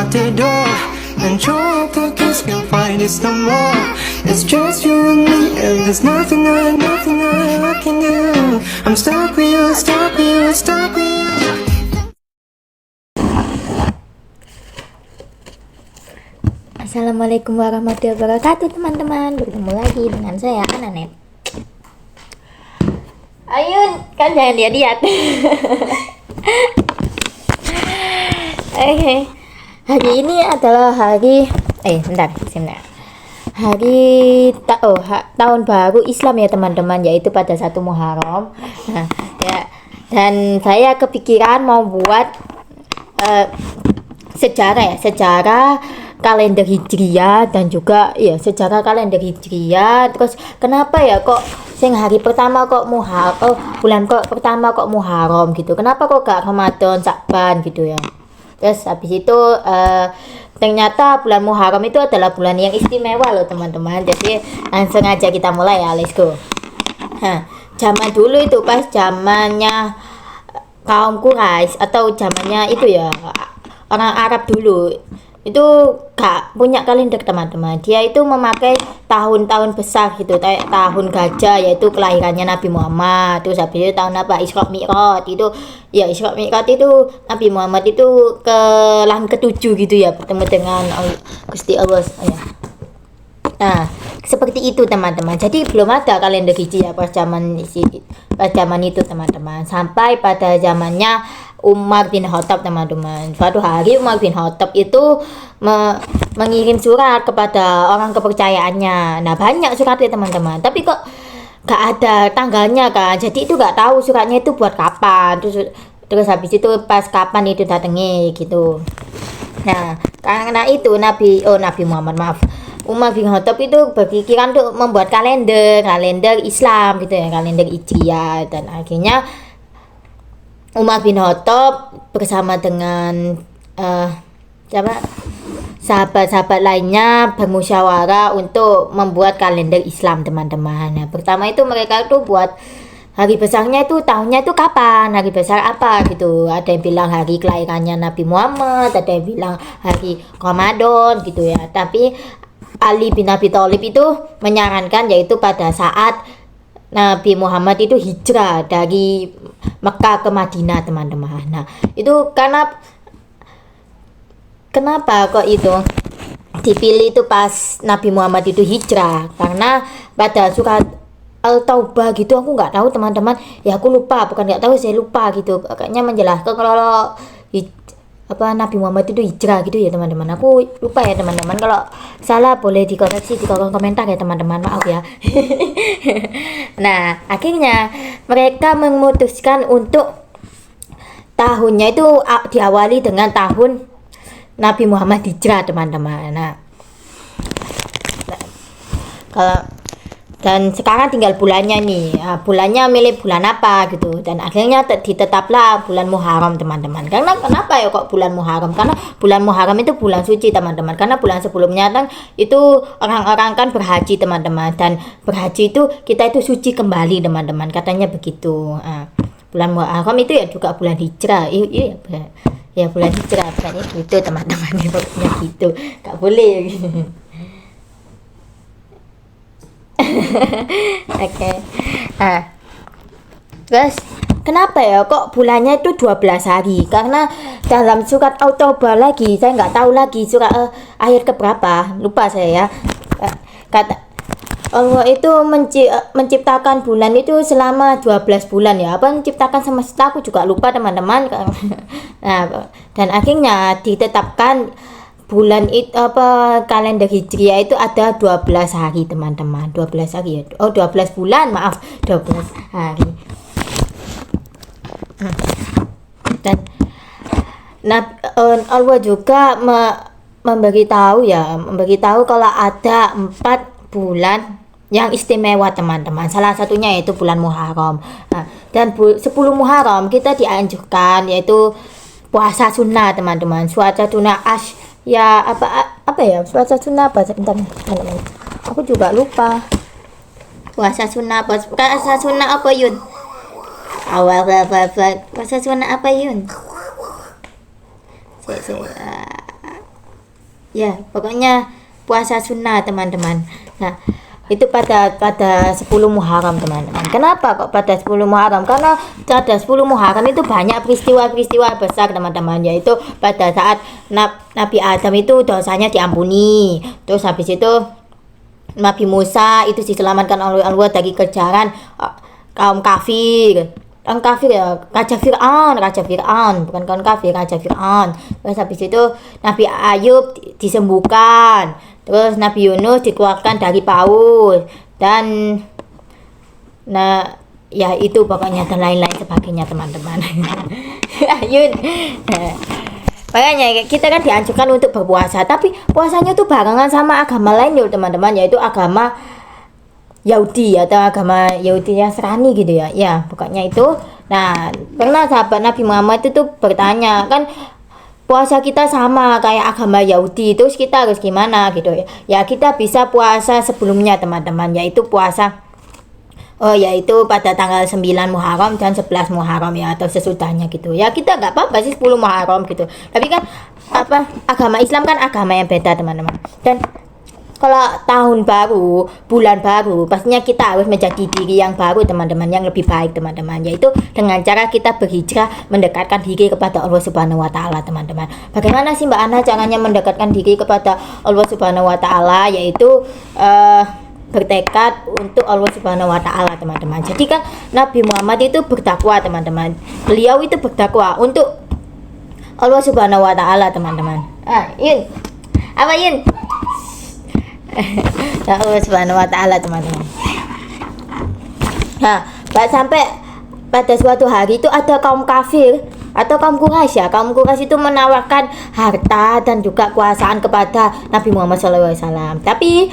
out the door and try to kiss, can't find this no more. It's just you and me, and there's nothing I can do. I'm stuck with you, stuck with you, stuck with you. Assalamualaikum warahmatullahi wabarakatuh, teman-teman. Bertemu lagi dengan saya, Ananet. Ayo, kan jangan lihat-lihat. Oke. Hari ini adalah hari tahun baru Islam ya, teman-teman, yaitu pada 1 Muharram. Nah, ya. Dan saya kepikiran mau buat sejarah kalender Hijriah dan juga ya sejarah kalender Hijriah. Terus kenapa ya kok hari pertama kok bulan pertama kok Muharram gitu, kenapa kok gak Ramadan, Sya'ban gitu ya. Terus habis itu ternyata bulan Muharram itu adalah bulan yang istimewa loh, teman-teman. Jadi langsung aja kita mulai ya, let's go. Zaman dulu itu pas zamannya kaum Quraisy atau zamannya itu ya orang Arab dulu, itu gak punya kalender, teman-teman. Dia itu memakai tahun-tahun besar gitu, kayak tahun gajah yaitu kelahirannya Nabi Muhammad. Terus habis itu tahun apa, Isra Mi'raj itu ya, Isra Mi'raj itu Nabi Muhammad itu ke langit ke-7 gitu ya, bertemu dengan Gusti Allah ya. Nah, seperti itu, teman-teman. Jadi belum ada kalender Hijriah pas zaman itu, teman-teman, sampai pada zamannya Umar bin Khattab, teman-teman. Suatu hari Umar bin Khattab itu mengirim surat kepada orang kepercayaannya. Nah, banyak suratnya, teman-teman, tapi kok gak ada tanggalnya kan. Jadi itu gak tahu suratnya itu buat kapan. Terus habis itu pas kapan itu datangnya gitu. Nah, karena itu Umar bin Khattab itu berpikiran untuk membuat kalender Islam gitu ya, kalender Hijriah. Dan akhirnya Umar bin Khattab bersama dengan sahabat-sahabat lainnya bermusyawarah untuk membuat kalender Islam, teman-teman. Nah, pertama itu mereka itu buat hari besarnya itu, tahunnya itu kapan, hari besar apa gitu. Ada yang bilang hari kelahirannya Nabi Muhammad, ada yang bilang hari Ramadan gitu ya. Tapi Ali bin Abi Thalib itu menyarankan yaitu pada saat Nabi Muhammad itu hijrah dari Mekah ke Madinah, teman-teman. Nah, itu kenapa kok itu dipilih itu pas Nabi Muhammad itu hijrah? Karena pada surat Al-Taubah gitu, aku nggak tahu, teman-teman. Ya aku lupa, bukan nggak tahu, saya lupa gitu. Kayaknya menjelaskan kalau Nabi Muhammad itu hijrah gitu ya, teman-teman. Aku lupa ya, teman-teman. Kalau salah boleh dikoreksi di kolom komentar ya, teman-teman. Maaf ya. Nah, akhirnya mereka memutuskan untuk tahunnya itu diawali dengan tahun Nabi Muhammad hijrah, teman-teman. Nah, dan sekarang tinggal bulannya nih, bulannya milih bulan apa gitu. Dan akhirnya ditetaplah bulan Muharram, teman-teman. Karena kenapa ya kok bulan Muharram? Karena bulan Muharram itu bulan suci, teman-teman. Karena bulan sebelumnya kan itu orang-orang kan berhaji, teman-teman. Dan berhaji itu kita itu suci kembali, teman-teman, katanya begitu. Bulan Muharram itu ya juga bulan hijrah. Iya ya, bulan hijrah, bulannya gitu, teman-teman. Pokoknya gitu, gak boleh. Oke. Terus kenapa ya kok bulannya itu 12 hari? Karena dalam surat At-Taubah lagi, saya nggak tahu lagi surat ayat keberapa, lupa saya ya. Kata Allah itu menciptakan bulan itu selama 12 bulan ya. Apa menciptakan semesta, aku juga lupa, teman-teman. Nah, dan akhirnya ditetapkan bulan itu kalender Hijriah itu ada 12 hari, teman-teman. 12 hari ya. 12 bulan, maaf, 12 hari. Dan Allah juga memberitahu kalau ada 4 bulan yang istimewa, teman-teman. Salah satunya yaitu bulan Muharram. Dan 10 Muharram kita dianjurkan yaitu puasa sunnah, teman-teman. Puasa sunnah ya apa ya, puasa sunnah apa, sebentar, aku juga lupa. Puasa sunnah apa Yun? Puasa sunnah apa Yun? Ya, pokoknya puasa sunnah teman-teman. Nah, itu pada 10 Muharram teman-teman. Kenapa kok pada 10 Muharram? Karena pada 10 Muharram itu banyak peristiwa-peristiwa besar teman-teman, yaitu pada saat Nabi Adam itu dosanya diampuni. Terus habis itu Nabi Musa itu diselamatkan oleh Allah dari kejaran kaum kafir. Kaum kafir ya, Raja Fir'aun, bukan kaum kafir, Raja Fir'aun. Terus habis itu Nabi Ayub disembuhkan. Terus Nabi Yunus dikeluarkan dari paus, dan nah ya itu pokoknya dan lain-lain sebagainya teman-teman. Yun. Makanya kita kan dianjurkan untuk berpuasa, tapi puasanya tuh barengan sama agama lain loh teman-teman, yaitu agama Yahudi atau agama Yahudi Nasrani gitu ya. Ya, pokoknya itu. Nah, pernah sahabat Nabi Muhammad itu tuh bertanya, kan puasa kita sama kayak agama Yahudi, terus kita harus gimana gitu ya. Ya kita bisa puasa sebelumnya teman-teman, yaitu puasa yaitu pada tanggal 9 Muharram dan 11 Muharram ya, atau sesudahnya gitu. Ya kita nggak apa-apa sih 10 Muharram gitu. Tapi kan agama Islam kan agama yang beda teman-teman. Dan kalau tahun baru, bulan baru, pastinya kita harus menjadi diri yang baru teman-teman, yang lebih baik teman-teman, yaitu dengan cara kita berhijrah mendekatkan diri kepada Allah Subhanahu wa taala teman-teman. Bagaimana sih Mbak Ana caranya mendekatkan diri kepada Allah Subhanahu wa taala, yaitu bertekad untuk Allah Subhanahu wa taala teman-teman. Jadi kan Nabi Muhammad itu berdakwah teman-teman. Beliau itu berdakwah untuk Allah Subhanahu wa taala teman-teman. Yun. Apa Yun? Allah Subhanahu wa taala teman-teman. Nah, sampai pada suatu hari itu ada kaum kafir atau kaum Quraisy ya. Kaum Quraisy itu menawarkan harta dan juga kekuasaan kepada Nabi Muhammad SAW. Tapi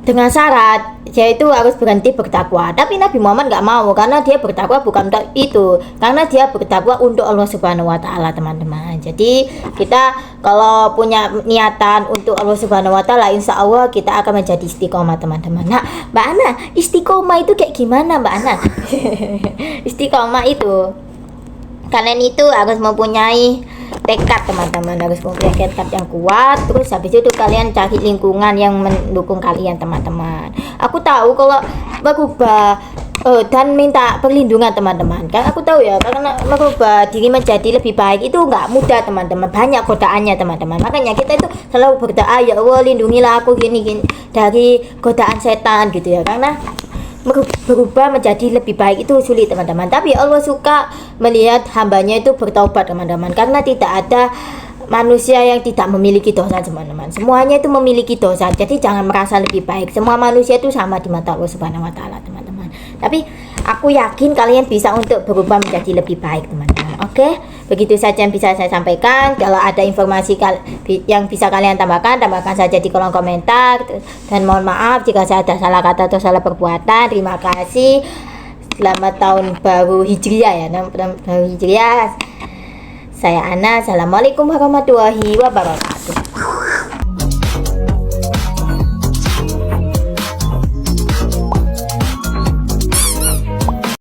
dengan syarat yaitu harus berhenti berdakwah. Tapi Nabi Muhammad nggak mau, karena dia berdakwah bukan untuk itu, karena dia berdakwah untuk Allah Subhanahu wa taala teman-teman. Jadi kita kalau punya niatan untuk Allah Subhanahu wa taala, insya Allah kita akan menjadi istiqomah teman-teman. Nah Mbak Ana, istiqomah itu kayak gimana Mbak Ana? Istiqomah itu kalian itu harus mempunyai tekad teman-teman, harus mempunyai tekad yang kuat. Terus habis itu kalian cari lingkungan yang mendukung kalian teman-teman. Aku tahu kalau merubah dan minta perlindungan teman-teman, kan aku tahu ya, karena merubah diri menjadi lebih baik itu nggak mudah teman-teman, banyak godaannya teman-teman. Makanya kita itu selalu berdoa, ya Allah lindungilah aku gini dari godaan setan gitu ya, karena berubah menjadi lebih baik itu sulit teman-teman. Tapi Allah suka melihat hambanya itu bertaubat teman-teman, karena tidak ada manusia yang tidak memiliki dosa teman-teman. Semuanya itu memiliki dosa, jadi jangan merasa lebih baik. Semua manusia itu sama di mata Allah Subhanahu wa taala teman-teman. Tapi aku yakin kalian bisa untuk berubah menjadi lebih baik teman-teman. Oke, begitu saja yang bisa saya sampaikan. Kalau ada informasi yang bisa kalian tambahkan saja di kolom komentar. Dan mohon maaf jika saya ada salah kata atau salah perbuatan. Terima kasih. Selamat tahun baru Hijriah ya, tahun baru Hijriah. Saya Ana. Assalamualaikum warahmatullahi wabarakatuh.